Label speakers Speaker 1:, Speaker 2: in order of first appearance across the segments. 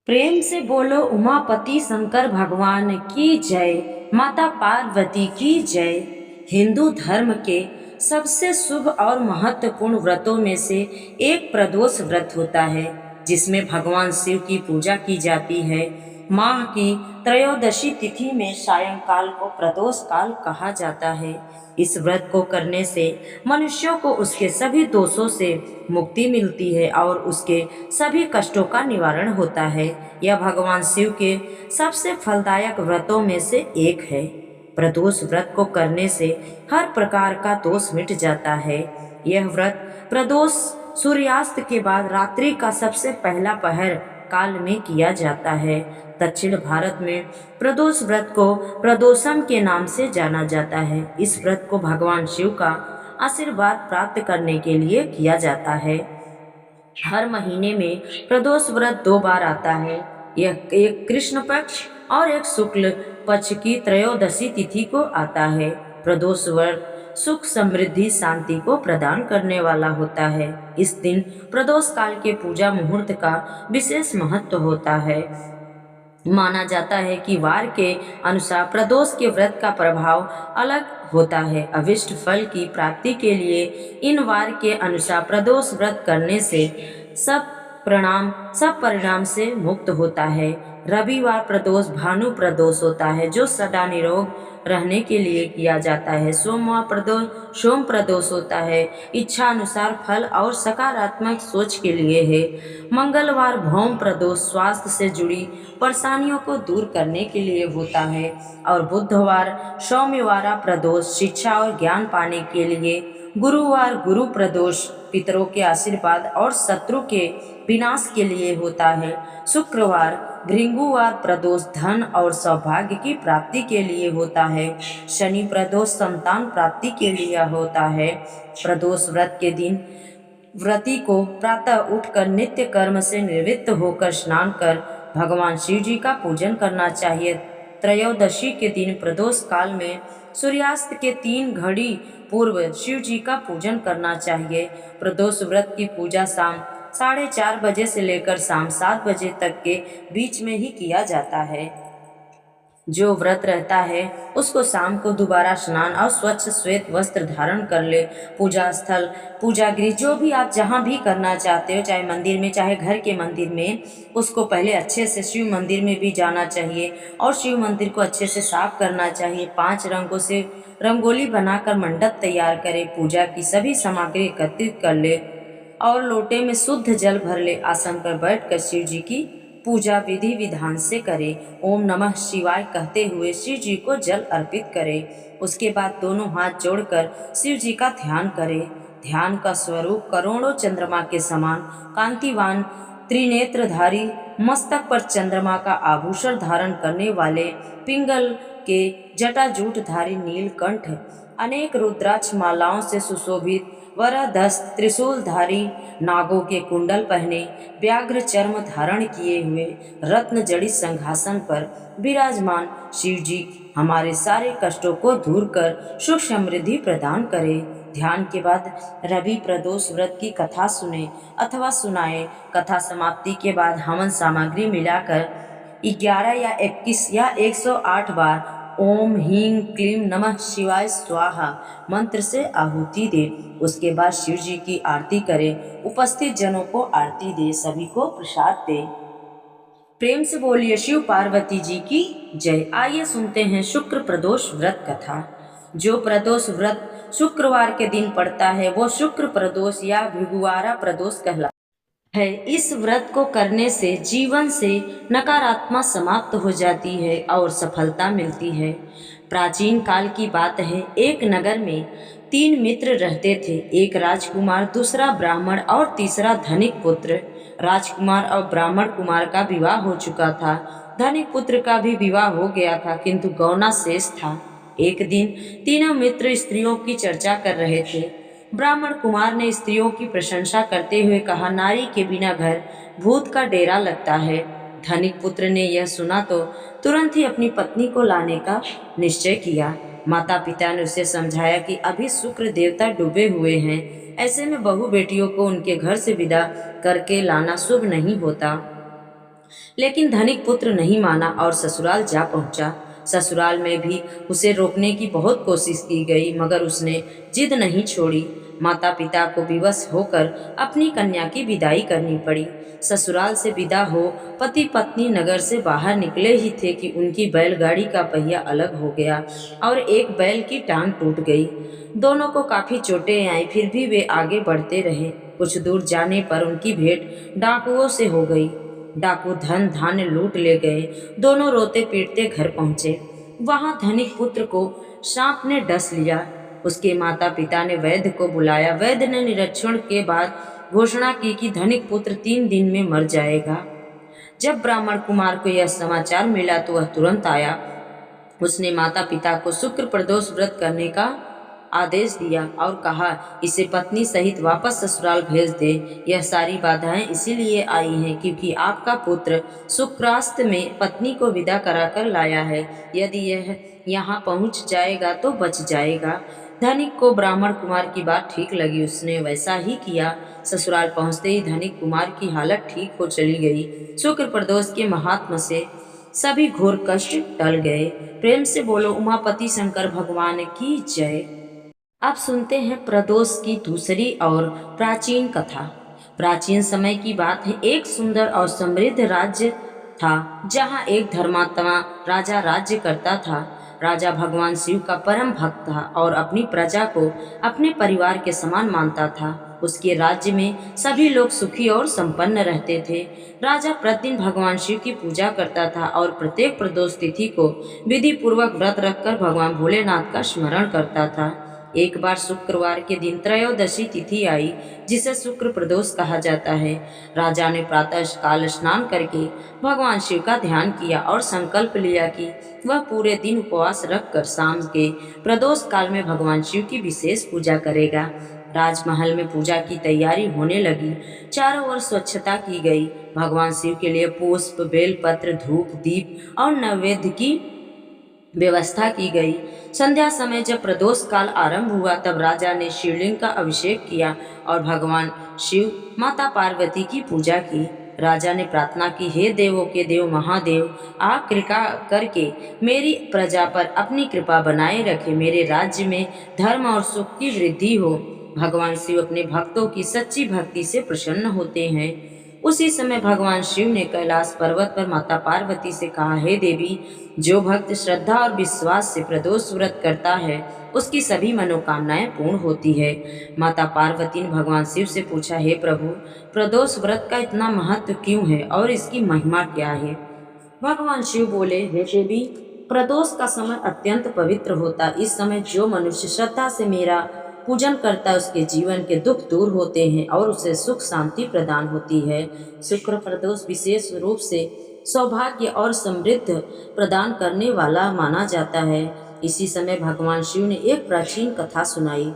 Speaker 1: प्रेम से बोलो उमापति शंकर भगवान की जय, माता पार्वती की जय। हिंदू धर्म के सबसे शुभ और महत्वपूर्ण व्रतों में से एक प्रदोष व्रत होता है, जिसमें भगवान शिव की पूजा की जाती है। माह की त्रयोदशी तिथि में सायंकाल को प्रदोष काल कहा जाता है। इस व्रत को करने से मनुष्यों को उसके सभी दोषों से मुक्ति मिलती है और उसके सभी कष्टों का निवारण होता है। यह भगवान शिव के सबसे फलदायक व्रतों में से एक है। प्रदोष व्रत को करने से हर प्रकार का दोष मिट जाता है। यह व्रत प्रदोष सूर्यास्त के बाद रात्रि का सबसे पहला पहर काल में किया जाता है। दक्षिण भारत में प्रदोष व्रत को प्रदोषम के नाम से जाना जाता है। इस व्रत को भगवान शिव का आशीर्वाद प्राप्त करने के लिए किया जाता है। हर महीने में प्रदोष व्रत 2 बार आता है। यह एक कृष्ण पक्ष और एक शुक्ल पक्ष की त्रयोदशी तिथि को आता है। प्रदोष व्रत सुख समृद्धि शांति को प्रदान करने वाला होता है। इस दिन प्रदोष काल के पूजा मुहूर्त का विशेष महत्व होता है। माना जाता है कि वार के अनुसार प्रदोष के व्रत का प्रभाव अलग होता है। अभिष्ट फल की प्राप्ति के लिए इन वार के अनुसार प्रदोष व्रत करने से सब परिणाम से मुक्त होता है। रविवार प्रदोष भानु प्रदोष होता है, जो सदा निरोग रहने के लिए किया जाता है। सोमवार प्रदोष सोम प्रदोष होता है, इच्छा अनुसार फल और सकारात्मक सोच के लिए है। मंगलवार भौम प्रदोष स्वास्थ्य से जुड़ी परेशानियों को दूर करने के लिए होता है। और बुधवार सौम्यवारा प्रदोष शिक्षा और ज्ञान पाने के लिए। गुरुवार गुरु प्रदोष पितरों के आशीर्वाद और शत्रु के विनाश के लिए होता है। शुक्रवार भृंगुवार प्रदोष धन और सौभाग्य की प्राप्ति के लिए होता है। शनि प्रदोष संतान प्राप्ति के लिए होता है। प्रदोष व्रत के दिन व्रती को प्रातः उठकर नित्य कर्म से निवृत्त होकर स्नान कर भगवान शिव जी का पूजन करना चाहिए। त्रयोदशी के दिन प्रदोष काल में सूर्यास्त के 3 घड़ी पूर्व शिव जी का पूजन करना चाहिए। प्रदोष व्रत की पूजा शाम 4:30 बजे से लेकर शाम 7 बजे तक के बीच में ही किया जाता है। जो व्रत रहता है उसको शाम को दोबारा स्नान और स्वच्छ श्वेत वस्त्र धारण कर ले। पूजा स्थल पूजा गृह जो भी आप जहाँ भी करना चाहते हो, चाहे मंदिर में चाहे घर के मंदिर में, उसको पहले अच्छे से शिव मंदिर में भी जाना चाहिए और शिव मंदिर को अच्छे से साफ करना चाहिए। 5 रंगों से रंगोली बनाकर मंडप तैयार करें। पूजा की सभी सामग्री एकत्रित कर ले और लोटे में शुद्ध जल भर ले। आसन पर बैठकर शिव जी की पूजा विधि विधान से करें। ओम नमः शिवाय कहते हुए शिव जी को जल अर्पित करें। उसके बाद दोनों हाथ जोड़कर शिव जी का ध्यान करें। ध्यान का स्वरूप करोड़ों चंद्रमा के समान कांतिवान त्रिनेत्रधारी, मस्तक पर चंद्रमा का आभूषण धारण करने वाले, पिंगल के जटाजूटधारी नीलकंठ, अनेक रुद्राक्ष मालाओं से सुशोभित, वरदस्त त्रिशूलधारी, नागों के कुंडल पहने, व्याघ्र चर्म धारण किए हुए, रत्न जड़ित सिंहासन पर विराजमान शिव जी हमारे सारे कष्टों को दूर कर सुख समृद्धि प्रदान करे। ध्यान के बाद रवि प्रदोष व्रत की कथा सुने अथवा सुनाए। कथा समाप्ति के बाद हवन सामग्री मिलाकर 11 या 21 या 108 बार ओम ह्रीं क्लीं नमः शिवाय स्वाहा मंत्र से आहुति दे। उसके बाद शिव जी की आरती करें। उपस्थित जनों को आरती दे, सभी को प्रसाद दे। प्रेम से बोलिए शिव पार्वती जी की जय। आइए सुनते हैं शुक्र प्रदोष व्रत कथा। जो प्रदोष व्रत शुक्रवार के दिन पड़ता है वो शुक्र प्रदोष या भृगुवारा प्रदोष कहलाता है। इस व्रत को करने से जीवन से नकारात्मक समाप्त हो जाती है और सफलता मिलती है। प्राचीन काल की बात है, एक नगर में 3 मित्र रहते थे। एक राजकुमार, दूसरा ब्राह्मण और तीसरा धनिक पुत्र। राजकुमार और ब्राह्मण कुमार का विवाह हो चुका था। धनिक पुत्र का भी विवाह हो गया था, किंतु गौना शेष था। एक दिन तीनों मित्र स्त्रियों की चर्चा कर रहे थे। ब्राह्मण कुमार ने स्त्रियों की प्रशंसा करते हुए कहा, नारी के बिना घर भूत का डेरा लगता है। धनिक पुत्र ने यह सुना तो तुरंत ही अपनी पत्नी को लाने का निश्चय किया। माता पिता ने उसे समझाया कि अभी शुक्र देवता डूबे हुए हैं, ऐसे में बहू बेटियों को उनके घर से विदा करके लाना शुभ नहीं होता। लेकिन धनिक पुत्र नहीं माना और ससुराल जा पहुंचा। ससुराल में भी उसे रोकने की बहुत कोशिश की गई, मगर उसने जिद नहीं छोड़ी। माता पिता को विवश होकर अपनी कन्या की विदाई करनी पड़ी। ससुराल से विदा हो पति पत्नी नगर से बाहर निकले ही थे कि उनकी बैलगाड़ी का पहिया अलग हो गया और एक बैल की टांग टूट गई। दोनों को काफी चोटें आई, फिर भी वे आगे बढ़ते रहे। कुछ दूर जाने पर उनकी भेंट डाकुओं से हो गई। डाकू धन धान्य लूट ले गए। दोनों रोते पीटते घर पहुंचे। वहां धनिक पुत्र को सांप ने डस लिया। उसके माता पिता ने वैद्य को बुलाया। वैद्य ने निरीक्षण के बाद घोषणा की कि धनिक पुत्र 3 दिन में मर जाएगा। जब ब्राह्मण कुमार को यह समाचार मिला तो वह तुरंत आया। उसने माता पिता को शुक्र प्रदोष व्रत करने का आदेश दिया और कहा, इसे पत्नी सहित वापस ससुराल भेज दे। यह सारी बाधाएं इसीलिए आई हैं क्योंकि आपका पुत्र शुक्रास्त में पत्नी को विदा कराकर लाया है। यदि यह यहाँ पहुँच जाएगा तो बच जाएगा। धनिक को ब्राह्मण कुमार की बात ठीक लगी। उसने वैसा ही किया। ससुराल पहुँचते ही धनिक कुमार की हालत ठीक हो चली गई। शुक्र प्रदोष के महात्म से सभी घोर कष्ट टल गए। प्रेम से बोलो उमापति शंकर भगवान की जय। अब सुनते हैं प्रदोष की दूसरी और प्राचीन कथा। प्राचीन समय की बात है। एक सुंदर और समृद्ध राज्य था जहाँ एक धर्मात्मा राजा राज्य करता था। राजा भगवान शिव का परम भक्त था और अपनी प्रजा को अपने परिवार के समान मानता था। उसके राज्य में सभी लोग सुखी और संपन्न रहते थे। राजा प्रतिदिन भगवान शिव की पूजा करता था और प्रत्येक प्रदोष तिथि को विधि पूर्वक व्रत रखकर भगवान भोलेनाथ का स्मरण करता था। एक बार शुक्रवार के दिन त्रयोदशी तिथि आई, जिसे शुक्र प्रदोष कहा जाता है। राजा ने प्रातः काल स्नान करके भगवान शिव का ध्यान किया और संकल्प लिया कि वह पूरे दिन उपवास रखकर शाम के प्रदोष काल में भगवान शिव की विशेष पूजा करेगा। राजमहल में पूजा की तैयारी होने लगी। चारों ओर स्वच्छता की गई। भगवान शिव के लिए पुष्प, बेलपत्र, धूप, दीप और नैवेद्य की व्यवस्था की गई। संध्या समय जब प्रदोष काल आरंभ हुआ तब राजा ने शिवलिंग का अभिषेक किया और भगवान शिव, माता पार्वती की पूजा की। राजा ने प्रार्थना की, हे देवों के देव महादेव, आप कृपा करके मेरी प्रजा पर अपनी कृपा बनाए रखे। मेरे राज्य में धर्म और सुख की वृद्धि हो। भगवान शिव अपने भक्तों की सच्ची भक्ति से प्रसन्न होते हैं। उसी समय भगवान शिव ने कैलाश पर्वत पर माता पार्वती से कहा, हे देवी, जो भक्त श्रद्धा और विश्वास से प्रदोष व्रत करता है उसकी सभी मनोकामनाएं पूर्ण होती है। माता पार्वती ने भगवान शिव से पूछा, हे प्रभु, प्रदोष व्रत का इतना महत्व क्यों है और इसकी महिमा क्या है? भगवान शिव बोले, हे देवी, प्रदोष का समय अत्यंत पवित्र होता। इस समय जो मनुष्य श्रद्धा से मेरा पूजन करता है उसके जीवन के दुख दूर होते हैं और उसे सुख शांति प्रदान होती है। शुक्र प्रदोष विशेष रूप से सौभाग्य और समृद्धि प्रदान करने वाला माना जाता है। इसी समय भगवान शिव ने एक प्राचीन कथा सुनाई।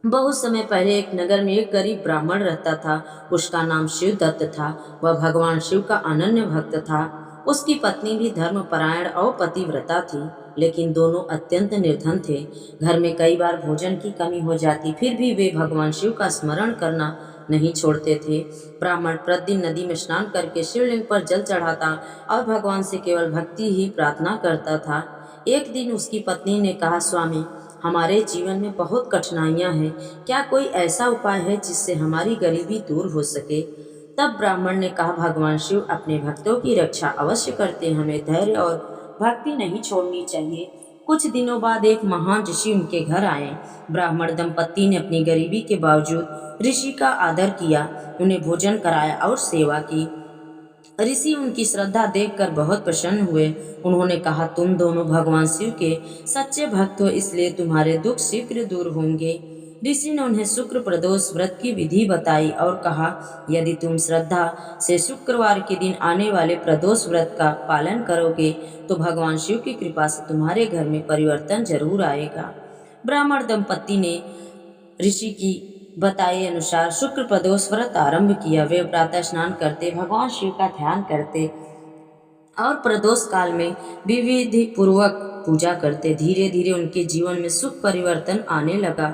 Speaker 1: बहुत समय पहले एक नगर में एक गरीब ब्राह्मण रहता था। उसका नाम शिवदत्त था। वह भगवान शिव का अनन्य भक्त था। उसकी पत्नी भी धर्मपरायण और पतिव्रता थी, लेकिन दोनों अत्यंत निर्धन थे। घर में कई बार भोजन की कमी हो जाती, फिर भी वे भगवान शिव का स्मरण करना नहीं छोड़ते थे। ब्राह्मण प्रतिदिन नदी में स्नान करके शिवलिंग पर जल चढ़ाता और भगवान से केवल भक्ति ही प्रार्थना करता था। एक दिन उसकी पत्नी ने कहा, स्वामी, हमारे जीवन में बहुत कठिनाइयां हैं। क्या कोई ऐसा उपाय है जिससे हमारी गरीबी दूर हो सके? तब ब्राह्मण ने कहा, भगवान शिव अपने भक्तों की रक्षा अवश्य करते हैं। हमें धैर्य और भक्ति नहीं छोड़नी चाहिए। कुछ दिनों बाद एक महान ऋषि उनके घर आए। ब्राह्मण दंपत्ति ने अपनी गरीबी के बावजूद ऋषि का आदर किया, उन्हें भोजन कराया और सेवा की। ऋषि उनकी श्रद्धा देखकर बहुत प्रसन्न हुए। उन्होंने कहा, तुम दोनों भगवान शिव के सच्चे भक्त हो, इसलिए तुम्हारे दुख शीघ्र दूर होंगे। ऋषि ने उन्हें शुक्र प्रदोष व्रत की विधि बताई और कहा, यदि तुम श्रद्धा से शुक्रवार के दिन आने वाले प्रदोष व्रत का पालन करोगे तो भगवान शिव की कृपा से तुम्हारे घर में परिवर्तन जरूर आएगा। ब्राह्मण दंपत्ति ने ऋषि की बताए अनुसार शुक्र प्रदोष व्रत आरंभ किया। वे प्रातः स्नान करते, भगवान शिव का ध्यान करते और प्रदोष काल में विधि पूर्वक पूजा करते। धीरे धीरे उनके जीवन में सुख परिवर्तन आने लगा।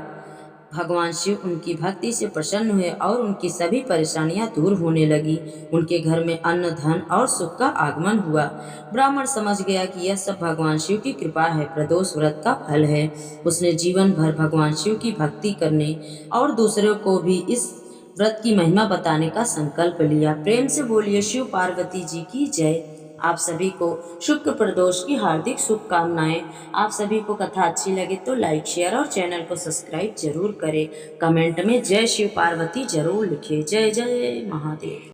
Speaker 1: भगवान शिव उनकी भक्ति से प्रसन्न हुए और उनकी सभी परेशानियां दूर होने लगी। उनके घर में अन्न, धन और सुख का आगमन हुआ। ब्राह्मण समझ गया कि यह सब भगवान शिव की कृपा है, प्रदोष व्रत का फल है। उसने जीवन भर भगवान शिव की भक्ति करने और दूसरों को भी इस व्रत की महिमा बताने का संकल्प लिया। प्रेम से बोलिए शिव पार्वती जी की जय। आप सभी को शुक्र प्रदोष की हार्दिक शुभकामनाएं। आप सभी को कथा अच्छी लगे तो लाइक, शेयर और चैनल को सब्सक्राइब जरूर करें। कमेंट में जय शिव पार्वती जरूर लिखें। जय जय महादेव।